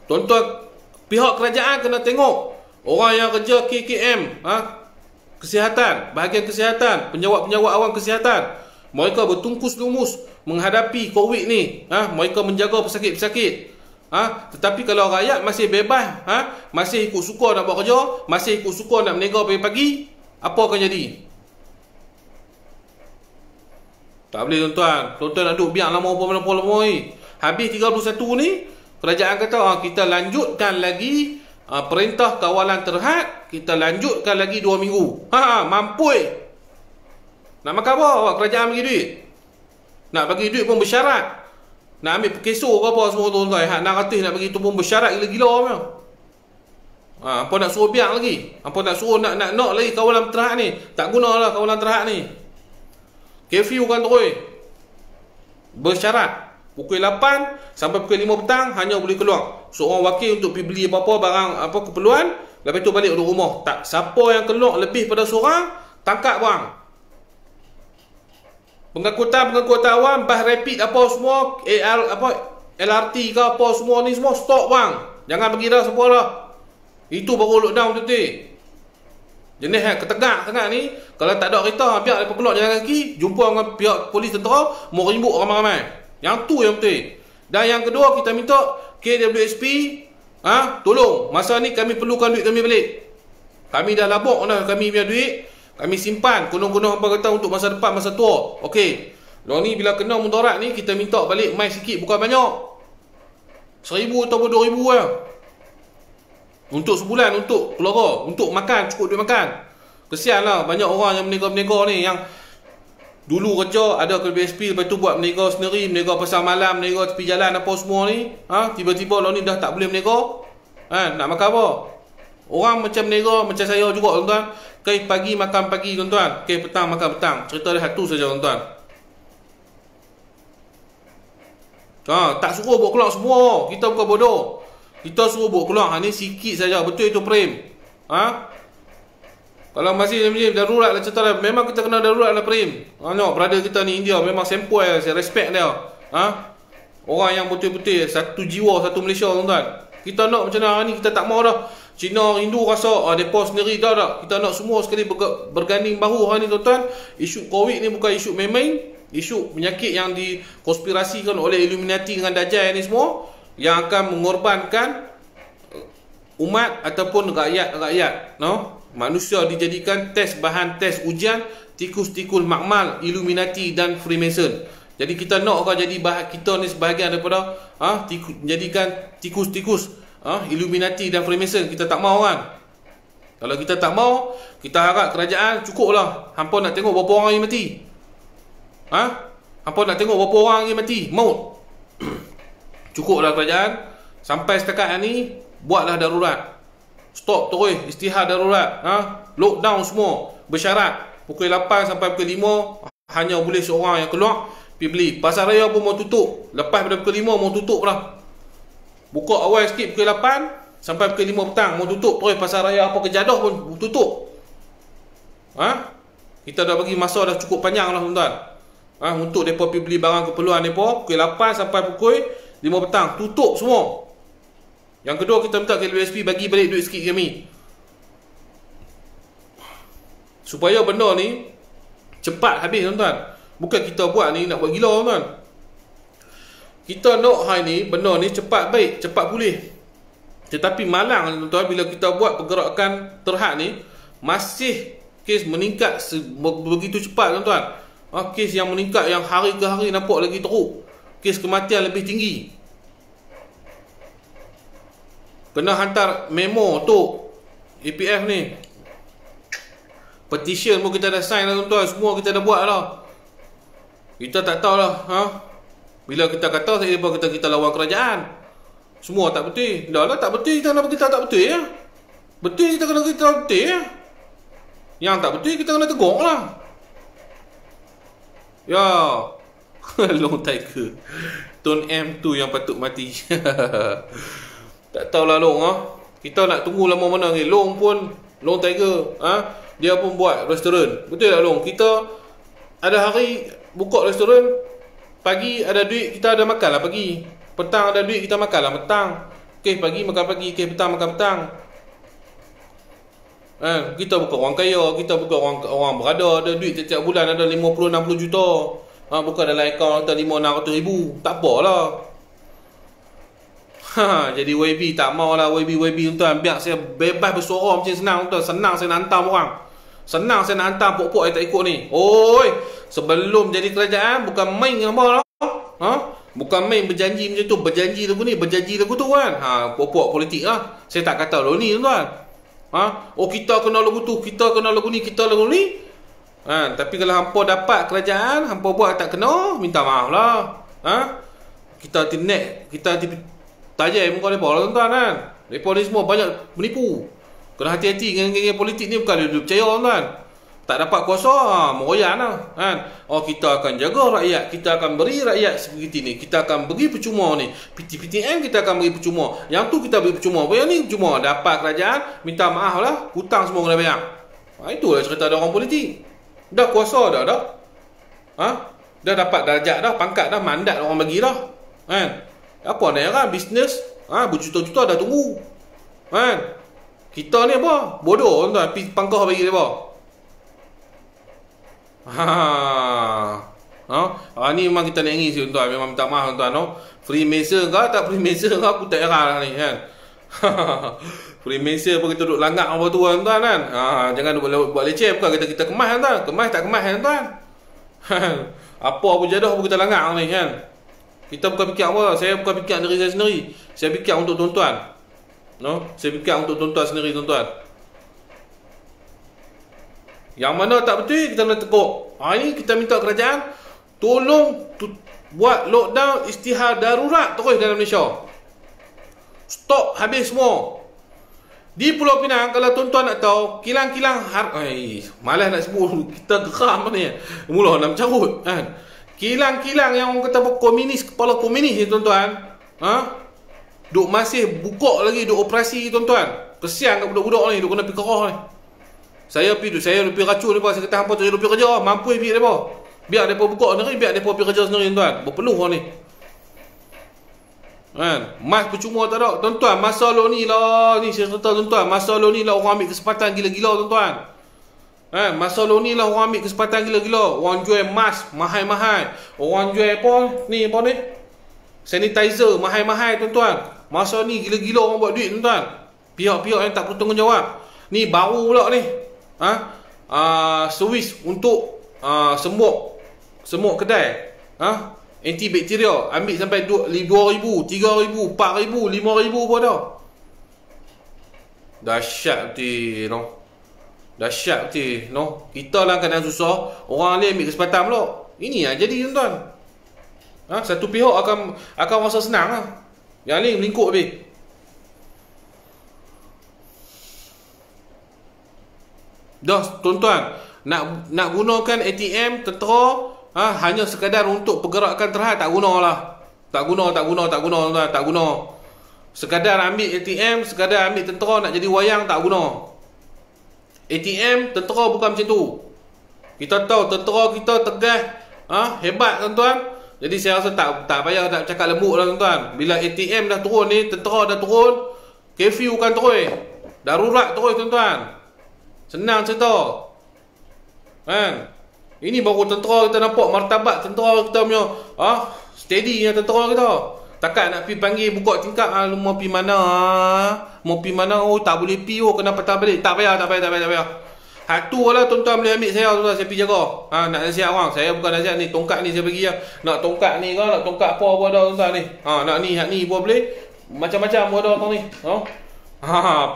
[SPEAKER 1] Tuan-tuan, pihak kerajaan kena tengok orang yang kerja KKM, kesihatan, bahagian kesihatan, penjawat-penjawat awam kesihatan, mereka bertungkus lumus menghadapi COVID ni. Mereka menjaga pesakit-pesakit. Tetapi kalau rakyat masih bebas, masih ikut suka nak buat kerja, masih ikut suka nak berniaga pagi-pagi, apa akan jadi? Tak boleh tuan-tuan. Tuan-tuan nak duduk biar lama apa lama ni. Habis 31 ni, kerajaan kata kita lanjutkan lagi perintah kawalan terhad, kita lanjutkan lagi 2 minggu. Mampui. Nak makan apa? Kerajaan bagi duit. Nak bagi duit pun bersyarat. Nak ambil pekeso ke apa semua tuan-tuan. Hak 600 nak bagi tu pun bersyarat gila-gila punya. Apa nak suruh biar lagi? Apa nak suruh nak lagi kawalan terhad ni? Tak gunalah kawalan terhad ni. Curfew kan terus. Bersyarat. Pukul 8 sampai pukul 5 petang hanya boleh keluar. Seorang wakil untuk pergi beli apa-apa barang, apa keperluan, lepas tu balik ke rumah. Tak, siapa yang keluar lebih pada seorang, tangkap bang. Pengangkutan awam, bas rapid apa semua, LRT ke apa semua ni semua stop bang. Jangan bagi dah semua dah. Itu baru lockdown betul. Jenis ketegak sangat ni, kalau tak ada kereta, biar mereka keluar jalan kaki, jumpa dengan pihak polis tentera, mau rimbuk ramai-ramai. Yang tu yang betul. Dan yang kedua, kita minta KWSP Tolong, masa ni kami perlukan duit kami balik. Kami dah labuk dah kami punya duit, kami simpan konon-konon hangpa kata untuk masa depan, masa tua. Okey. Lo ni bila kena mudarat ni kita minta balik mai sikit, bukan banyak. 1,000 ataupun 2,000 lah. Untuk sebulan, untuk keluarga, untuk makan, cukup duit makan. Kesian lah banyak orang yang menega-menega ni, yang dulu kerja ada ke BSP, lepas tu buat menega sendiri, menega pasar malam, menega tepi jalan apa semua ni. Tiba-tiba lo ni dah tak boleh menega. Nak makan apa? Orang macam menega macam saya juga tuan-tuan. Kes pagi makan pagi tuan-tuan, kes petang makan petang. Cerita dia satu saja tuan-tuan. Tak suruh buat keluar semua. Kita bukan bodoh. Kita suruh buat keluar. Ni sikit saja. Betul itu Prim. Kalau masih darurat lah cerita dia. Memang kita kena darurat lah Prim. Tengok brother kita ni India. Memang sempoi. Saya respect dia. Orang yang betul-betul satu jiwa, satu Malaysia tuan-tuan. Kita nak macam mana ni. Kita tak mau dah Cina, Hindu rasa mereka sendiri dah. Kita nak semua sekali berganding bahu hari ni tuan-tuan. Isu Covid ni bukan isu main-main. Isu penyakit yang dikonspirasikan oleh Illuminati dengan Dajjal ni semua, yang akan mengorbankan umat ataupun rakyat-rakyat. Manusia dijadikan bahan tes ujian tikus-tikul makmal Illuminati dan Freemason. Jadi kita nak jadi kita ni sebahagian daripada menjadikan tikus-tikus Illuminati dan Freemason. Kita tak mau kan. Kalau kita tak mau, kita harap kerajaan cukuplah. Hampa nak tengok berapa orang yang mati. Hampa nak tengok berapa orang yang mati, maut. Cukuplah kerajaan. Sampai setakat ni buatlah darurat. Stop terus istihad darurat. Lockdown semua bersyarat. Pukul 8 sampai pukul 5 hanya boleh seorang yang keluar pergi beli. Pasar raya pun mau tutup. Lepas pada pukul 5 mau tutup dah. Buka awal sikit pukul 8 sampai pukul 5 petang mau tutup. Terus pasar raya apa Kejadah pun tutup. Kita dah bagi masa dah cukup panjang lah tuan-tuan. Untuk mereka pergi beli barang keperluan mereka. Pukul 8 sampai pukul 5 petang tutup semua. Yang kedua, kita minta KLBSP bagi balik duit sikit kami, supaya benda ni cepat habis tuan-tuan. Bukan kita buat ni nak buat gila tuan-tuan. Kita nak hari ni benda ni cepat baik, cepat pulih. Tetapi malang tuan-tuan, bila kita buat pergerakan terhad ni, masih kes meningkat begitu cepat tuan-tuan. Kes yang meningkat, yang hari ke hari nampak lagi teruk. Kes kematian lebih tinggi. Kena hantar memo tu EPF ni. Petition pun kita dah sign lah tuan-tuan. Semua kita dah buat lah. Kita tak tahu lah. Bila kita kata kita lawan kerajaan, semua tak betul. Dah lah tak betul. Kita nak kita tak betul ya. Betul kita kena kita betul ya. Yang tak betul kita kena tegur lah. Ya. Long Tiger Tun M tu yang patut mati. Tak tahulah Long. Kita nak tunggu lama mana ni. Long pun, Long Tiger dia pun buat restoran. Betul tak Long? Kita ada hari buka restoran, pagi ada duit kita ada makan lah pagi. Petang ada duit kita makan lah petang. Pagi makan pagi, petang makan petang. Kita bukan orang kaya, kita bukan orang berada, ada duit setiap bulan ada 50-60 juta. Bukan dalam akaun kita 500-600 ribu. Tak apalah. Jadi YB tak mau lah. YB tuan, biar saya bebas bersuara macam senang tuan. Senang saya nak hantar orang. Senang saya nak hantar pokok yang tak ikut ni. Oi, sebelum jadi kerajaan bukan main apa lah. Bukan main berjanji macam tu. Berjanji lagu ni, berjanji lagu tu kan. Pokok politik lah. Saya tak kata lo ni tuan. Kita kena lagu tu, kita kena lagu ni, kita lagu ni. Tapi kalau hampa dapat kerajaan, hampa buat tak kena, minta maaf lah. Kita tajai muka mereka lah tuan-tuan kan. Mereka ni semua banyak menipu. Kena hati-hati dengan geng-geng politik ni. Bukan dia percaya tuan-tuan. Tak dapat kuasa, meroyan lah kan. Kita akan jaga rakyat, kita akan beri rakyat seperti ni, kita akan beri percuma ni. PTN kita akan beri percuma. Yang tu kita beri percuma. Yang ni percuma. Dapat kerajaan, minta maaf lah, hutang semua kena bayar. Itulah cerita ada orang politik. Dah kuasa dah. Dah dapat darjat dah, pangkat dah, mandat orang bagi dah. Apa nak kan bisnes? Berjuta-juta dah tunggu. Kita ni apa? Bodoh tuan, pangkah bagi dia apa? Ni memang kita nak nangis tuan, memang minta maaf tuan. Freemason ke tak Freemason ke, aku tak heran lah ni kan. Freemasonry pun kita duduk langgar apa tu tuan kan. Jangan buat leceh, bukan kita kemas tuan. Kemas tak kemas tuan. Apa jadah pun kita langgar ni kan. Kita bukan fikir apa, saya bukan fikir diri saya sendiri. Saya fikir untuk tuan-tuan. Saya fikir untuk tuan-tuan sendiri tuan-tuan. Yang mana tak betul kita nak tekuk. Ini kita minta kerajaan tolong buat lockdown istihad darurat terus dalam Malaysia. Stop habis semua. Di Pulau Pinang, kalau tuan-tuan nak tahu, kilang-kilang malas nak sebut, kita geram ni. Mula nak mencarut kan. Kilang-kilang yang orang kata komunis, kepala komunis ni tuan-tuan, duk masih buka lagi, duk operasi tuan-tuan. Kesian kat budak-budak ni, duk kena pergi kerah ni. Saya pergi racun depa, saya kata hampa tu pergi kerja, mampu pergi depa. Biar depa buka sendiri, biar depa pergi kerja sendiri tuan. Berpeluh ni. Kan, mas percuma tak ada tuan-tuan. Masa lo ni lah, ni saya kata tuan-tuan, masa lo ni lah orang ambil kesempatan gila-gila tuan-tuan. Kan, masa lo ni lah orang ambil kesempatan gila-gila. Orang jual mask mahal-mahal, orang jual apa ni sanitizer mahal-mahal tuan-tuan. Masa ni gila-gila orang buat duit tuan-tuan. Pihak-pihak yang tak bertanggungjawab. Ni baru pula ni servis untuk semut kedai antibakteria, ambil sampai 2,000, 3,000, 4,000, 5,000 pun ada. Dahsyat betul Dahsyat betul Kita lah kadang susah, orang lain ambil kesempatan pula. Ini lah jadi tuan-tuan. Satu pihak akan rasa senang lah, yang lain melingkup habis. Dah tuan-tuan, nak gunakan ATM tentera hanya sekadar untuk pergerakan terhad, tak guna lah. Tak guna tuan, tak guna. Sekadar ambil ATM, sekadar ambil tentera nak jadi wayang, tak guna. ATM tentera bukan macam tu. Kita tahu tentera kita tegas, hebat tuan-tuan. Jadi saya rasa tak payah nak cakap lembut lah tuan-tuan. Bila ATM dah turun ni, tentera dah turun, curfew kan terus, darurat terus tuan-tuan. Senang cerita kan. Ini baru tentera kita nampak martabat tentera kita punya steady nya tentera kita. Takkan nak pergi panggil buka tingkap, lu mau pergi mana? Mau pergi mana? Oh tak boleh pergi, kena patah balik. Tak payah. Hak tu lah tuan-tuan boleh ambil saya tuan-tuan, saya pergi jaga. Nak nasihat orang, saya bukan nasihat ni, tongkat ni saya bagi lah. Nak tongkat ni ke, nak tongkat apa pun ada tuan-tuan ni. Nak ni, hak ni pun boleh. Macam-macam pun ada tuan ni.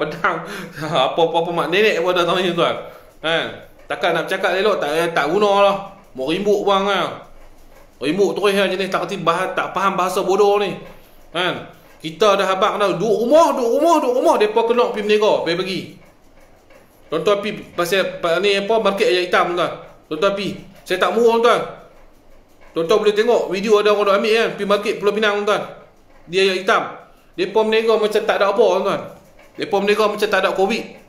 [SPEAKER 1] Pedang apa-apa mak nenek pun ada tuan ni tuan. Kan? Takkan nak bercakap elok, tak guna lah. Mau rimbuk bang kan. Rimbuk terus lah jenis tak faham bahasa bodoh ni. Kan? Kita dah habaq dah duduk rumah, depa kena pergi menega, pergi. Tuan-tuan pergi pasal ni market ayam hitam tuan. Tuan-tuan pergi. Saya tak murah tuan. Tuan-tuan boleh tengok video ada orang dah ambil kan, pergi market Pulau Pinang tuan. Dia ayam hitam. Depa menega macam tak ada apa tuan. Depa menega macam tak ada Covid.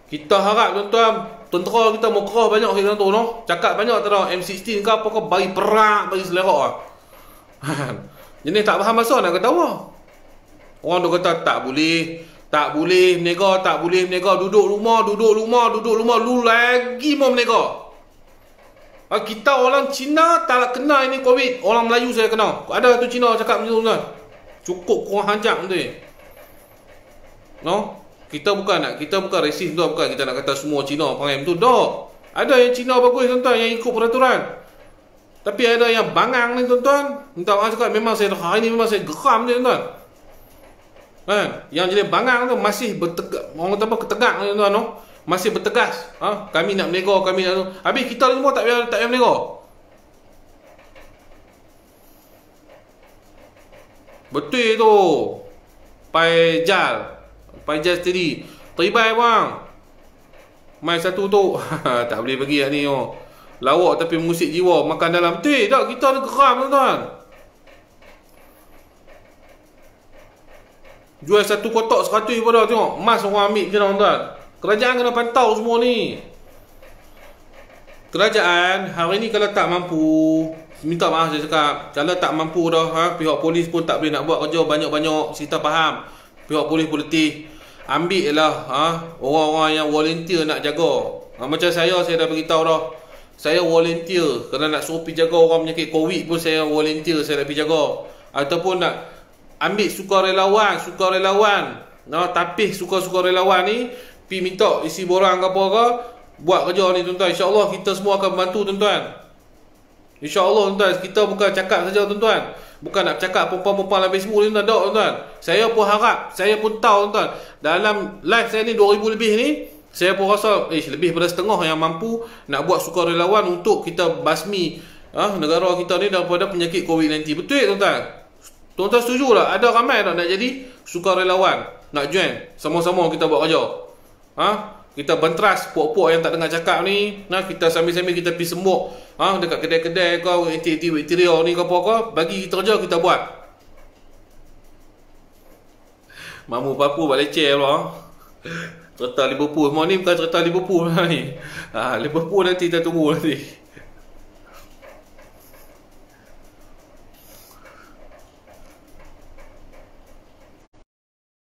[SPEAKER 1] Kita harap tuan-tuan, tentera kita mau kerah banyak kita tu cakap banyak tak M16 ke apa ke, bagi perak, bagi selerak lah. Jenis tak faham masa nak kata apa. Orang tu kata tak boleh menega, duduk rumah, lu lagi mau menega. Kita orang Cina tak kena ini Covid, orang Melayu saya kena. Ada tu Cina cakap macam tu tuan. Cukup kurang hanjak tu. Kita bukan resis tuan, bukan kita nak kata semua Cina perangai betul. Tak. Ada yang Cina bagus tuan-tuan, yang ikut peraturan. Tapi ada yang bangang ni tuan-tuan. Minta maaf cakap, memang saya hari ni memang saya geram ni tuan-tuan. Kan? Yang jadi bangang tu masih bertegak, orang kata apa, ketegak ni tuan-tuan. Masih bertegas. Kami nak menega, kami nak tu. Habis kita semua tak payah menega. Betul tu. Pai jal steady. Terlibai bang. Mai satu tu tak boleh bagi lah ni. Lawak tapi mengusik jiwa, makan dalam. Betul tak, kita ada geram tuan-tuan. Jual satu kotak 100 pun dah tengok. Emas orang ambil je tuan-tuan. Kerajaan kena pantau semua ni. Kerajaan hari ni kalau tak mampu, minta maaf saya cakap, kalau tak mampu dah, pihak polis pun tak boleh nak buat kerja banyak-banyak. Kita faham pihak polis politik, ambil lah orang-orang yang volunteer nak jaga. Macam saya dah beritahu dah, saya volunteer. Kalau nak suruh pergi jaga orang penyakit Covid pun saya volunteer, saya nak pergi jaga. Ataupun nak ambil sukarelawan. No, tapih sukarelawan ni pi minta isi borang ke apa ke, buat kerja ni tuan-tuan. InsyaAllah kita semua akan bantu tuan-tuan. InsyaAllah tuan-tuan, kita bukan cakap saja tuan-tuan. Bukan nak cakap perempuan-perempuan dalam Facebook ni tuan-tuan. Tak tuan-tuan. Saya pun harap, saya pun tahu tuan-tuan, dalam live saya ni 2000 lebih ni, saya pun rasa lebih pada setengah yang mampu nak buat sukarelawan untuk kita basmi negara kita ni daripada penyakit COVID-19. Betul tuan-tuan? Tuan-tuan setuju tak? Ada ramai tak nak jadi sukarelawan, nak join sama-sama kita buat kerja? Kita bentras puak-puak yang tak dengar cakap ni. Kita sambil-sambil kita pergi sembuk dekat kedai-kedai kau, antibakteria ni ke apa ke, bagi kita kerja kita buat. Mamu papu buat leceh pula. Cerita Liverpool semua ni bukan cerita Liverpool ni. Liverpool nanti kita tunggu nanti.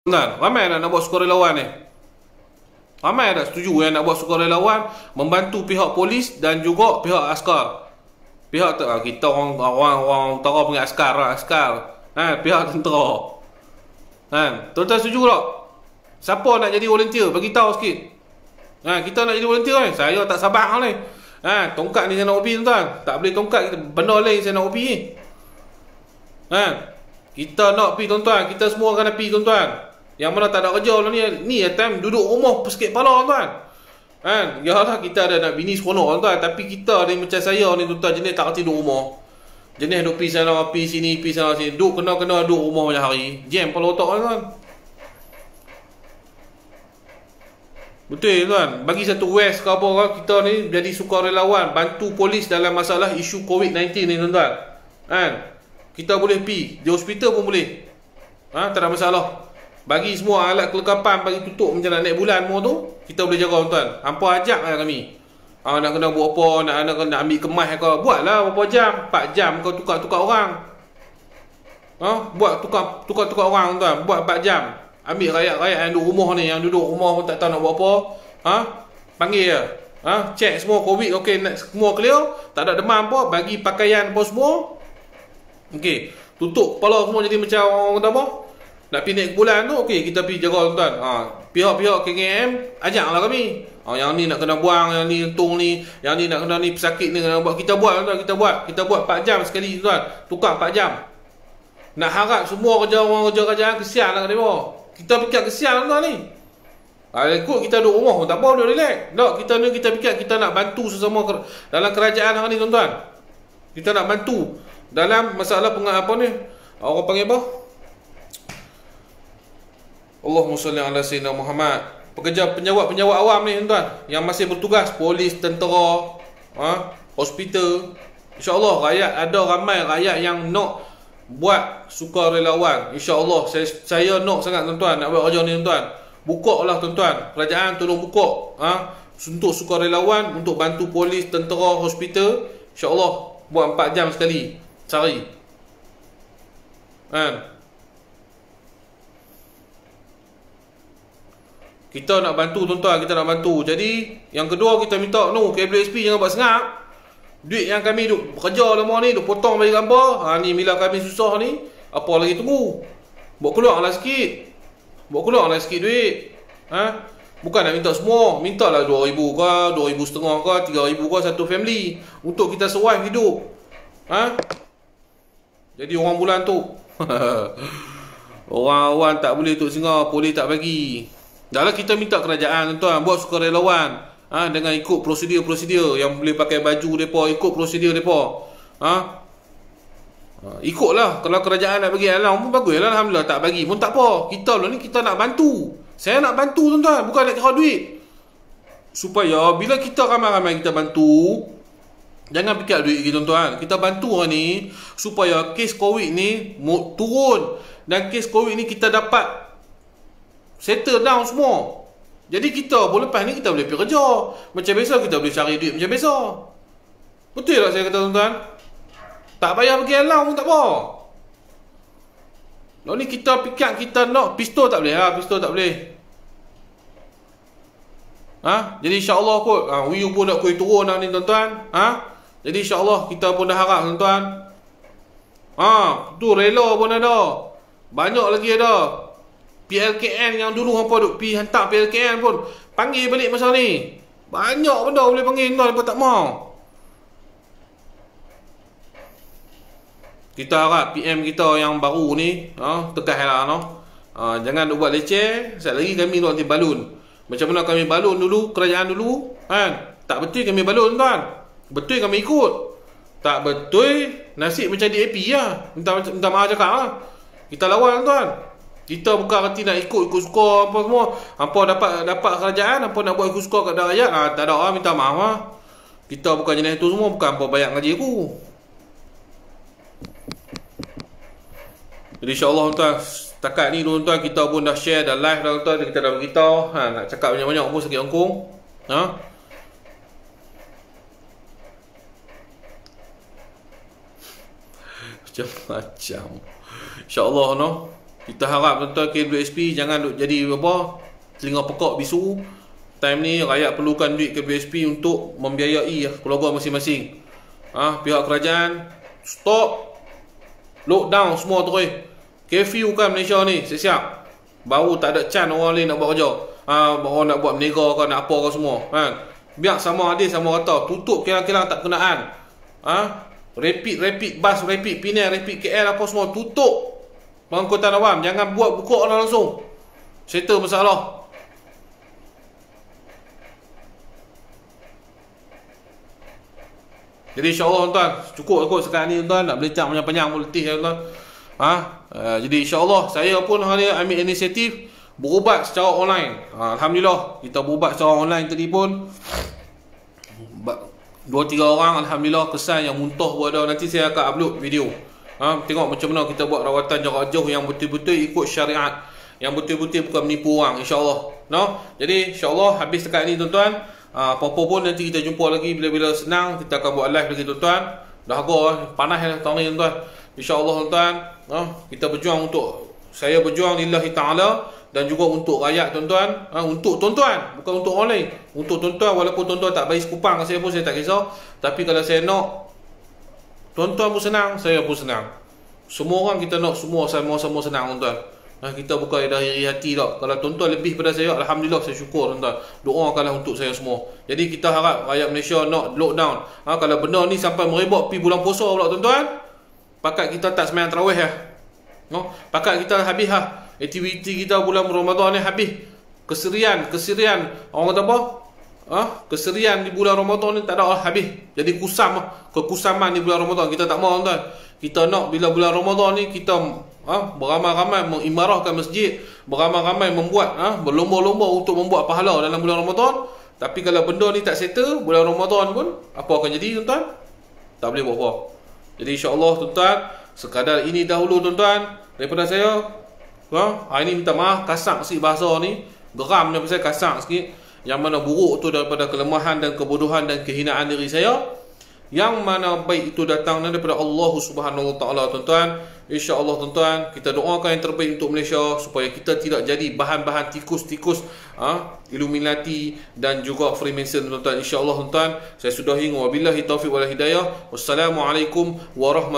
[SPEAKER 1] Ramai nak buat sukarelawan ni. Ramai tak setuju yang nak buat sukarelawan, membantu pihak polis dan juga pihak askar. Pihak kita orang utara panggil askar. Pihak tentera. Tuan-tuan setuju tak? Siapa nak jadi volunteer? Bagi tahu sikit. Kita nak jadi volunteer ni. Saya tak sabar ni. Tongkat ni saya nak upi tuan-tuan. Tak boleh tongkat, benda lain saya nak upi ni. Kita nak pi tuan-tuan. Kita semua akan pi tuan-tuan. Yang mana tak ada kerja lah ni time duduk rumah pesikit kepala tuan. Yalah kita ada nak bini seronok tuan, tapi kita ni macam saya ni tuan, jenis tak kerti duduk rumah. Jenis duduk pi sana, pi sini, pi sana sini. Duduk kena duduk rumah banyak hari. Jam kepala otak tuan. Betul tuan. Bagi satu West ke apa, kita ni jadi sukarelawan, bantu polis dalam masalah isu COVID-19 ni tuan-tuan. Kita boleh pi di hospital pun boleh. Tak ada masalah. Bagi semua alat kelengkapan, bagi tutup macam nak naik bulan semua tu, kita boleh jaga tuan. Hampa ajak lah kami. Nak kena buat apa, nak ambil kemas ke, buatlah berapa jam, 4 jam kau tukar-tukar orang. Buat tukar-tukar orang tuan, buat 4 jam. Ambil rakyat-rakyat yang duduk rumah ni, yang duduk rumah pun tak tahu nak buat apa. Panggil je. Check semua COVID, okey, semua clear, tak ada demam apa, bagi pakaian apa semua. Okey, tutup kepala semua jadi macam orang kata apa? Nak pergi naik bulan tu, okey, kita pergi jaga tuan. Pihak-pihak KKM ajaklah kami. Yang ni nak kena buang, yang ni untung ni, yang ni nak kena ni pesakit ni kena buat. Kita buat tuan, kita buat 4 jam sekali tuan. Tukar 4 jam. Nak harap semua orang kerja kerajaan kesian lah kat mereka. Kita fikir kesian tuan ni. Ikut kita duduk rumah pun tak apa, duduk relax. Tak, kita fikir kita nak bantu sesama dalam kerajaan hari ni tuan-tuan. Kita nak bantu dalam masalah apa ni? Orang panggil apa? Allahumma salli ala sayyidina Muhammad. Penjawat awam ni tuan, yang masih bertugas, polis, tentera, hospital. InsyaAllah ada ramai rakyat yang nak buat sukarelawan. InsyaAllah saya nak sangat tuan-tuan nak buat kerja ni tuan. Buka lah tuan-tuan. Kerajaan tolong buka untuk sukarelawan, untuk bantu polis, tentera, hospital. InsyaAllah buat 4 jam sekali sehari. Kita nak bantu tuan-tuan, kita nak bantu. Jadi yang kedua kita minta KWSP jangan buat sengap. Duit yang kami duk bekerja lama ni, duk potong bagi gambar. Ni bila kami susah ni, apa lagi tunggu? Buat keluarlah sikit. Duit. Bukan nak minta semua. Mintalah 2,000 ke, 2,500 ke, 3,000 ke satu family untuk kita survive hidup. Jadi orang bulan tu orang tak boleh duduk singgah, polis tak bagi. Dahlah kita minta kerajaan tuan buat sukarelawan dengan ikut prosedur-prosedur yang boleh pakai baju depa, ikut prosedur depa. Ikutlah. Kalau kerajaan nak bagi alam pun baguslah, alhamdulillah. Tak bagi pun tak apa. Kita ni kita nak bantu. Saya nak bantu tuan-tuan, bukan nak kira duit. Supaya bila kita ramai-ramai kita bantu, jangan fikir duit kita tuan-tuan. Kita bantu orang ni supaya kes COVID ni turun, dan kes COVID ni kita dapat settle down semua. Jadi kita pun lepas ni kita boleh pergi kerja macam biasa, kita boleh cari duit macam biasa. Betul tak saya kata tuan-tuan? Tak payah pergi alam pun tak apa. Ni kita fikir kita nak pistol tak boleh. Pistol tak boleh. Jadi insya-Allah kot Uyu pun nak kuih turun ni tuan-tuan. Jadi insya-Allah kita pun dah harap tuan-tuan. Tu rela pun ada. Banyak lagi ada PLKN yang dulu hampa duk pi hantar PLKN pun panggil balik masa ni. Banyak benda boleh panggil tuan, hampa tak mau. Kita harap PM kita yang baru ni tegahlah jangan buat leceh. Sekali lagi kami nak nanti balun. Macam mana kami balun dulu, kerajaan dulu kan? Tak betul kami balun tuan. Betul kami ikut. Tak betul nasib macam DAP lah. Minta maaf cakap lah. Kita lawan tuan. Kita bukan erti nak ikut suka apa semua. Hampa dapat kerajaan, hampa nak buat ikut suka kat rakyat. Tak ada lah, minta maaf lah. Kita bukan jenis tu semua, bukan hampa bayar gaji aku. Jadi insyaAllah tuan, setakat ni tuan, kita pun dah share, dah live dah tuan, kita dah beritahu. Nak cakap banyak-banyak pun sakit ongkong. Macam-macam. InsyaAllah kita harap tuan-tuan KWSP jangan duk jadi apa, telinga pekak bisu. Time ni rakyat perlukan duit KWSP untuk membiayai keluarga masing-masing. Pihak kerajaan stop lockdown semua terus. Curfew kan Malaysia ni, siap-siap. Baru tak ada can orang lain nak buat kerja. Orang nak buat menega ke nak apa ke semua kan. Biar sama adil sama rata. Tutup kilang-kilang tak kenaan. Rapid bus, rapid Penang, rapid KL apa semua tutup. Pengangkutan awam, jangan buat buka langsung. Settle masalah. Jadi insyaAllah tuan, cukup kot sekarang ni tuan, nak berlecak panjang-panjang pun letih tuan. Jadi insyaAllah saya pun hari ni ambil inisiatif berubat secara online. Alhamdulillah kita berubat secara online tadi pun 2-3 orang alhamdulillah kesan yang muntah pun ada. Nanti saya akan upload video. Tengok macam mana kita buat rawatan jarak jauh yang betul-betul ikut syariat, yang betul-betul bukan menipu orang, insyaAllah. Jadi insyaAllah habis dekat ni tuan-tuan. Apa-apa pun nanti kita jumpa lagi bila-bila senang, kita akan buat live lagi tuan-tuan. Dah agak panas tahun ni tuan-tuan. InsyaAllah tuan-tuan, kita berjuang untuk, saya berjuang lillahi ta'ala dan juga untuk rakyat tuan-tuan. Untuk tuan-tuan, bukan untuk orang lain. Untuk tuan-tuan, walaupun tuan-tuan tak bagi sekupang ke saya pun saya tak kisah. Tapi kalau saya nak tuan-tuan pun senang, saya pun senang. Semua orang kita nak semua sama-sama senang tuan-tuan. Kita bukan dari iri hati tak. Kalau tuan-tuan lebih pada saya, alhamdulillah saya syukur tuan-tuan. Doakanlah untuk saya semua. Jadi kita harap rakyat Malaysia nak lockdown. Kalau benda ni sampai merebak pergi bulan puasa pula tuan-tuan, pakat kita tak sembahyang tarawih pakat kita habis aktiviti kita bulan Ramadan ni habis. Keserian orang kata apa? Keserian di bulan Ramadan ni tak ada habis. Jadi kekusaman di bulan Ramadan kita tak mahu tuan. Kita nak bila bulan Ramadan ni kita beramai-ramai mengimarahkan masjid, beramai-ramai membuat berlomba-lomba untuk membuat pahala dalam bulan Ramadan. Tapi kalau benda ni tak settle bulan Ramadan pun, apa akan jadi tuan-tuan? Tak boleh buat apa. Jadi insya-Allah tuan-tuan, sekadar ini dahulu tuan-tuan daripada saya. Hari ni minta maaf kasar sikit bahasa ni, geram ni pasal kasar sikit. Yang mana buruk tu daripada kelemahan dan kebodohan dan kehinaan diri saya. Yang mana baik itu datang daripada Allah Subhanahu Wa Taala tuan-tuan. InsyaAllah tuan-tuan, kita doakan yang terbaik untuk Malaysia supaya kita tidak jadi bahan-bahan tikus-tikus Illuminati dan juga Freemason tuan-tuan. InsyaAllah tuan-tuan, saya sudahi. Wabillahi taufiq wal hidayah. Wassalamualaikum warahmatullahi wabarakatuh.